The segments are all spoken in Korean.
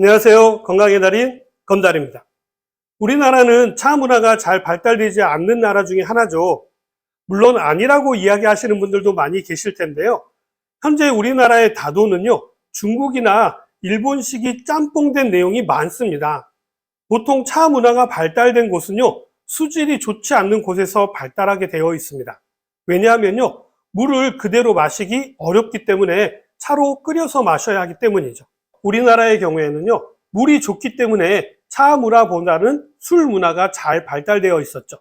안녕하세요. 건강의 달인 건달입니다. 우리나라는 차 문화가 잘 발달되지 않는 나라 중에 하나죠. 물론 아니라고 이야기하시는 분들도 많이 계실 텐데요. 현재 우리나라의 다도는요, 중국이나 일본식이 짬뽕된 내용이 많습니다. 보통 차 문화가 발달된 곳은요, 수질이 좋지 않는 곳에서 발달하게 되어 있습니다. 왜냐하면요, 물을 그대로 마시기 어렵기 때문에 차로 끓여서 마셔야 하기 때문이죠. 우리나라의 경우에는요, 물이 좋기 때문에 차 문화보다는 술 문화가 잘 발달되어 있었죠.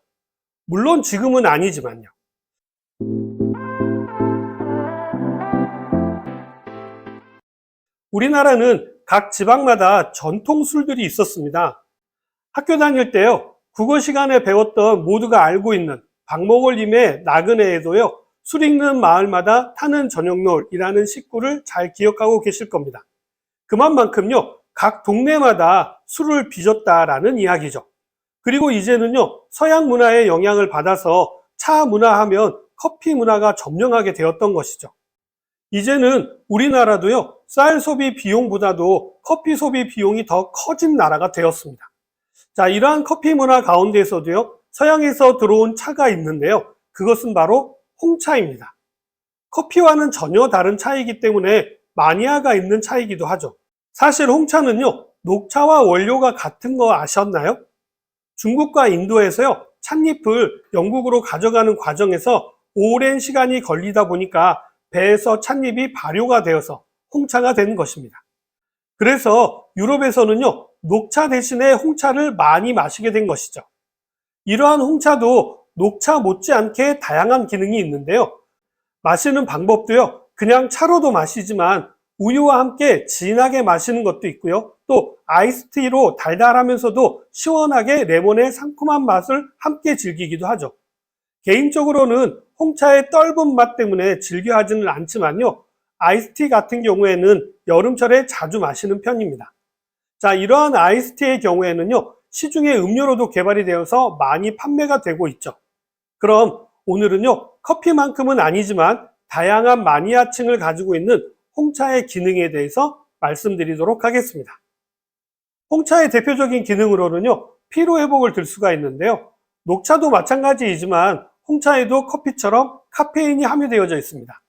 물론 지금은 아니지만요. 우리나라는 각 지방마다 전통 술들이 있었습니다. 학교 다닐 때요, 국어 시간에 배웠던 모두가 알고 있는 박목월님의 나그네에도요, 술 읽는 마을마다 타는 저녁놀이라는 식구를 잘 기억하고 계실 겁니다. 그만큼요, 각 동네마다 술을 빚었다라는 이야기죠. 그리고 이제는요, 서양 문화의 영향을 받아서 차 문화 하면 커피 문화가 점령하게 되었던 것이죠. 이제는 우리나라도요, 쌀 소비 비용보다도 커피 소비 비용이 더 커진 나라가 되었습니다. 자, 이러한 커피 문화 가운데에서도요, 서양에서 들어온 차가 있는데요. 그것은 바로 홍차입니다. 커피와는 전혀 다른 차이기 때문에 마니아가 있는 차이기도 하죠. 사실 홍차는요, 녹차와 원료가 같은 거 아셨나요? 중국과 인도에서요, 찻잎을 영국으로 가져가는 과정에서 오랜 시간이 걸리다 보니까 배에서 찻잎이 발효가 되어서 홍차가 되는 것입니다. 그래서 유럽에서는요, 녹차 대신에 홍차를 많이 마시게 된 것이죠. 이러한 홍차도 녹차 못지않게 다양한 기능이 있는데요. 마시는 방법도요, 그냥 차로도 마시지만 우유와 함께 진하게 마시는 것도 있고요. 또 아이스티로 달달하면서도 시원하게 레몬의 상큼한 맛을 함께 즐기기도 하죠. 개인적으로는 홍차의 떫은 맛 때문에 즐겨 하지는 않지만요. 아이스티 같은 경우에는 여름철에 자주 마시는 편입니다. 자, 이러한 아이스티의 경우에는요, 시중에 음료로도 개발이 되어서 많이 판매가 되고 있죠. 그럼 오늘은요, 커피만큼은 아니지만 다양한 마니아층을 가지고 있는 홍차의 기능에 대해서 말씀드리도록 하겠습니다. 홍차의 대표적인 기능으로는요, 피로 회복을 들 수가 있는데요. 녹차도 마찬가지이지만 홍차에도 커피처럼 카페인이 함유되어져 있습니다.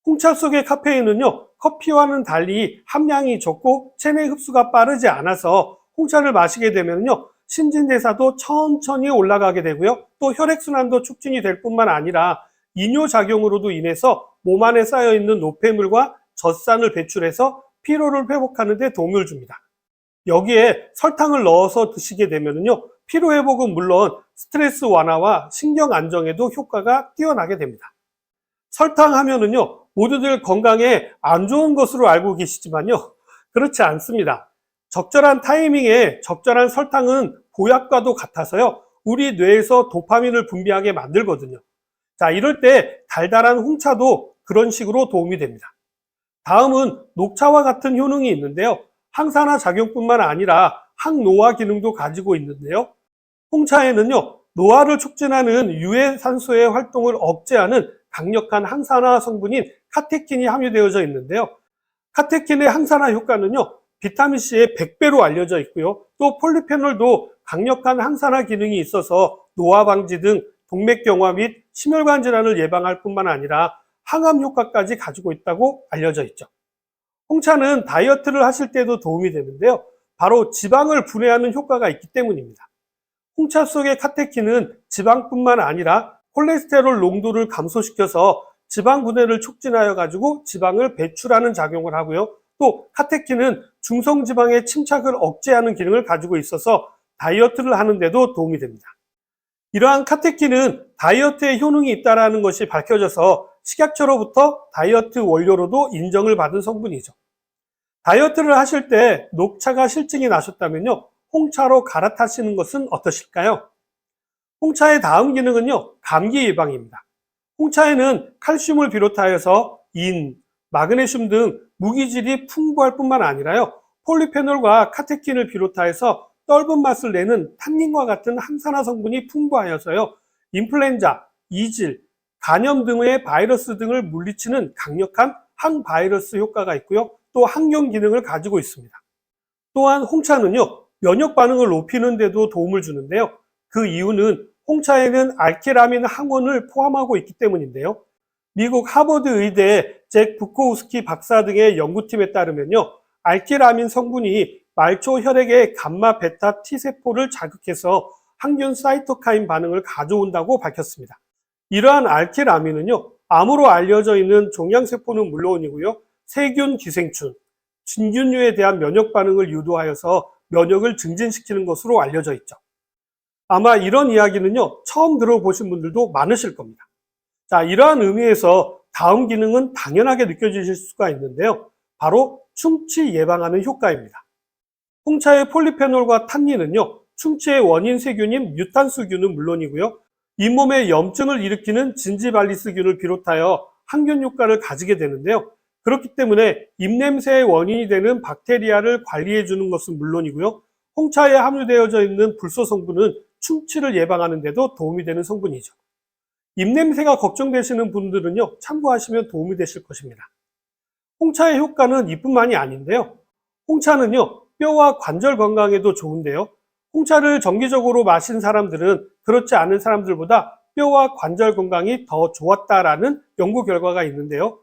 홍차 속의 카페인은요, 커피와는 달리 함량이 적고 체내 흡수가 빠르지 않아서 홍차를 마시게 되면요, 신진대사도 천천히 올라가게 되고요. 또 혈액순환도 촉진이 될 뿐만 아니라 이뇨작용으로도 인해서 몸 안에 쌓여있는 노폐물과 젖산을 배출해서 피로를 회복하는 데 도움을 줍니다. 여기에 설탕을 넣어서 드시게 되면요, 피로회복은 물론 스트레스 완화와 신경 안정에도 효과가 뛰어나게 됩니다. 설탕 하면은요, 모두들 건강에 안 좋은 것으로 알고 계시지만요, 그렇지 않습니다. 적절한 타이밍에 적절한 설탕은 보약과도 같아서요, 우리 뇌에서 도파민을 분비하게 만들거든요. 자, 이럴 때 달달한 홍차도 그런 식으로 도움이 됩니다. 다음은 녹차와 같은 효능이 있는데요. 항산화 작용뿐만 아니라 항노화 기능도 가지고 있는데요. 홍차에는요, 노화를 촉진하는 유해산소의 활동을 억제하는 강력한 항산화 성분인 카테킨이 함유되어져 있는데요. 카테킨의 항산화 효과는요, 비타민C의 100배로 알려져 있고요. 또 폴리페놀도 강력한 항산화 기능이 있어서 노화 방지 등 동맥경화 및 심혈관 질환을 예방할 뿐만 아니라 항암 효과까지 가지고 있다고 알려져 있죠. 홍차는 다이어트를 하실 때도 도움이 되는데요. 바로 지방을 분해하는 효과가 있기 때문입니다. 홍차 속의 카테킨은 지방뿐만 아니라 콜레스테롤 농도를 감소시켜서 지방 분해를 촉진하여 가지고 지방을 배출하는 작용을 하고요. 또 카테킨은 중성지방의 침착을 억제하는 기능을 가지고 있어서 다이어트를 하는 데도 도움이 됩니다. 이러한 카테킨은 다이어트에 효능이 있다는 것이 밝혀져서 식약처로부터 다이어트 원료로도 인정을 받은 성분이죠. 다이어트를 하실 때 녹차가 실증이 나셨다면요, 홍차로 갈아타시는 것은 어떠실까요? 홍차의 다음 기능은요, 감기 예방입니다. 홍차에는 칼슘을 비롯하여서 인, 마그네슘 등 무기질이 풍부할 뿐만 아니라요, 폴리페놀과 카테킨을 비롯하여서 떫은 맛을 내는 탄닌과 같은 항산화 성분이 풍부하여서요, 인플루엔자, 이질, 간염 등의 바이러스 등을 물리치는 강력한 항바이러스 효과가 있고요, 또 항균 기능을 가지고 있습니다. 또한 홍차는요, 면역 반응을 높이는 데도 도움을 주는데요. 그 이유는 홍차에는 알키라민 항원을 포함하고 있기 때문인데요. 미국 하버드 의대 잭 부코우스키 박사 등의 연구팀에 따르면요, 알키라민 성분이 말초 혈액의 감마 베타 T세포를 자극해서 항균 사이토카인 반응을 가져온다고 밝혔습니다. 이러한 알키라민은요, 암으로 알려져 있는 종양세포는 물론이고요, 세균 기생충, 진균류에 대한 면역 반응을 유도하여서 면역을 증진시키는 것으로 알려져 있죠. 아마 이런 이야기는요, 처음 들어보신 분들도 많으실 겁니다. 자, 이러한 의미에서 다음 기능은 당연하게 느껴지실 수가 있는데요. 바로 충치 예방하는 효과입니다. 홍차의 폴리페놀과 탄닌은요, 충치의 원인 세균인 뮤탄수균은 물론이고요, 잇몸에 염증을 일으키는 진지발리스균을 비롯하여 항균 효과를 가지게 되는데요. 그렇기 때문에 입냄새의 원인이 되는 박테리아를 관리해 주는 것은 물론이고요, 홍차에 함유되어져 있는 불소 성분은 충치를 예방하는 데도 도움이 되는 성분이죠. 입냄새가 걱정되시는 분들은요, 참고하시면 도움이 되실 것입니다. 홍차의 효과는 이뿐만이 아닌데요. 홍차는요, 뼈와 관절 건강에도 좋은데요. 홍차를 정기적으로 마신 사람들은 그렇지 않은 사람들보다 뼈와 관절 건강이 더 좋았다라는 연구 결과가 있는데요.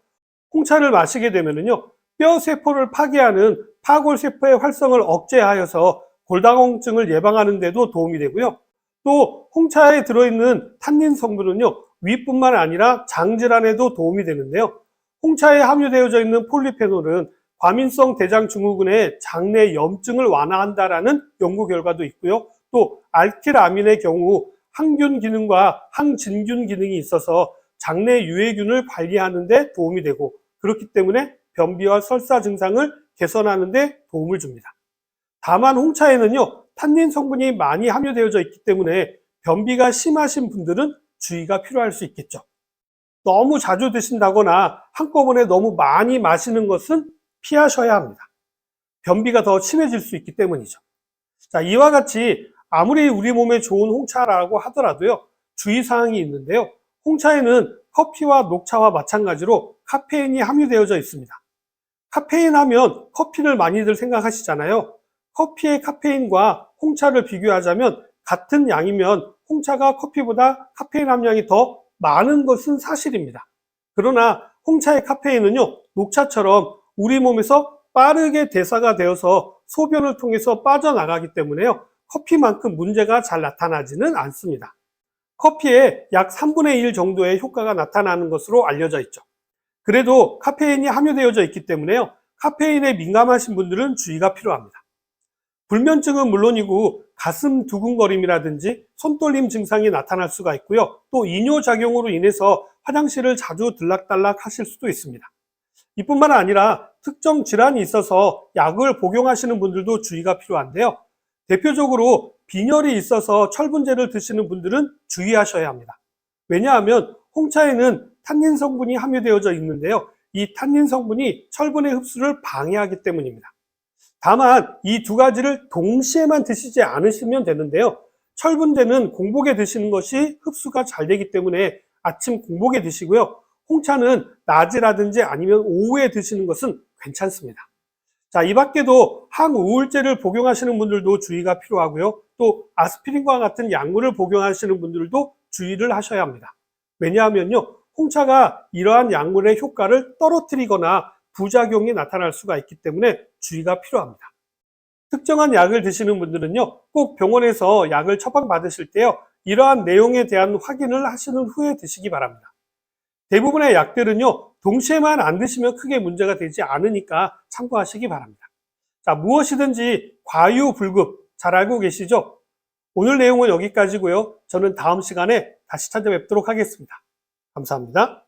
홍차를 마시게 되면요, 뼈 세포를 파괴하는 파골세포의 활성을 억제하여서 골다공증을 예방하는 데도 도움이 되고요. 또 홍차에 들어있는 탄닌 성분은요, 위뿐만 아니라 장 질환에도 도움이 되는데요. 홍차에 함유되어져 있는 폴리페놀은 과민성 대장 증후군의 장내 염증을 완화한다라는 연구 결과도 있고요. 또 알키라민의 경우 항균 기능과 항진균 기능이 있어서 장내 유해균을 관리하는 데 도움이 되고, 그렇기 때문에 변비와 설사 증상을 개선하는 데 도움을 줍니다. 다만 홍차에는요, 탄닌 성분이 많이 함유되어져 있기 때문에 변비가 심하신 분들은 주의가 필요할 수 있겠죠. 너무 자주 드신다거나 한꺼번에 너무 많이 마시는 것은 피하셔야 합니다. 변비가 더 심해질 수 있기 때문이죠. 자, 이와 같이 아무리 우리 몸에 좋은 홍차라고 하더라도요, 주의사항이 있는데요. 홍차에는 커피와 녹차와 마찬가지로 카페인이 함유되어져 있습니다. 카페인 하면 커피를 많이들 생각하시잖아요. 커피의 카페인과 홍차를 비교하자면 같은 양이면 홍차가 커피보다 카페인 함량이 더 많은 것은 사실입니다. 그러나 홍차의 카페인은요, 녹차처럼 우리 몸에서 빠르게 대사가 되어서 소변을 통해서 빠져나가기 때문에요, 커피만큼 문제가 잘 나타나지는 않습니다. 커피에 약 3분의 1 정도의 효과가 나타나는 것으로 알려져 있죠. 그래도 카페인이 함유되어져 있기 때문에요, 카페인에 민감하신 분들은 주의가 필요합니다. 불면증은 물론이고 가슴 두근거림이라든지 손떨림 증상이 나타날 수가 있고요. 또 이뇨작용으로 인해서 화장실을 자주 들락달락 하실 수도 있습니다. 이뿐만 아니라 특정 질환이 있어서 약을 복용하시는 분들도 주의가 필요한데요. 대표적으로 빈혈이 있어서 철분제를 드시는 분들은 주의하셔야 합니다. 왜냐하면 홍차에는 탄닌 성분이 함유되어져 있는데요. 이 탄닌 성분이 철분의 흡수를 방해하기 때문입니다. 다만 이 두 가지를 동시에만 드시지 않으시면 되는데요. 철분제는 공복에 드시는 것이 흡수가 잘 되기 때문에 아침 공복에 드시고요. 홍차는 낮이라든지 아니면 오후에 드시는 것은 괜찮습니다. 자, 이 밖에도 항우울제를 복용하시는 분들도 주의가 필요하고요. 또 아스피린과 같은 약물을 복용하시는 분들도 주의를 하셔야 합니다. 왜냐하면요, 홍차가 이러한 약물의 효과를 떨어뜨리거나 부작용이 나타날 수가 있기 때문에 주의가 필요합니다. 특정한 약을 드시는 분들은요, 꼭 병원에서 약을 처방받으실 때요, 이러한 내용에 대한 확인을 하시는 후에 드시기 바랍니다. 대부분의 약들은요, 동시에만 안 드시면 크게 문제가 되지 않으니까 참고하시기 바랍니다. 자, 무엇이든지 과유불급 잘 알고 계시죠? 오늘 내용은 여기까지고요. 저는 다음 시간에 다시 찾아뵙도록 하겠습니다. 감사합니다.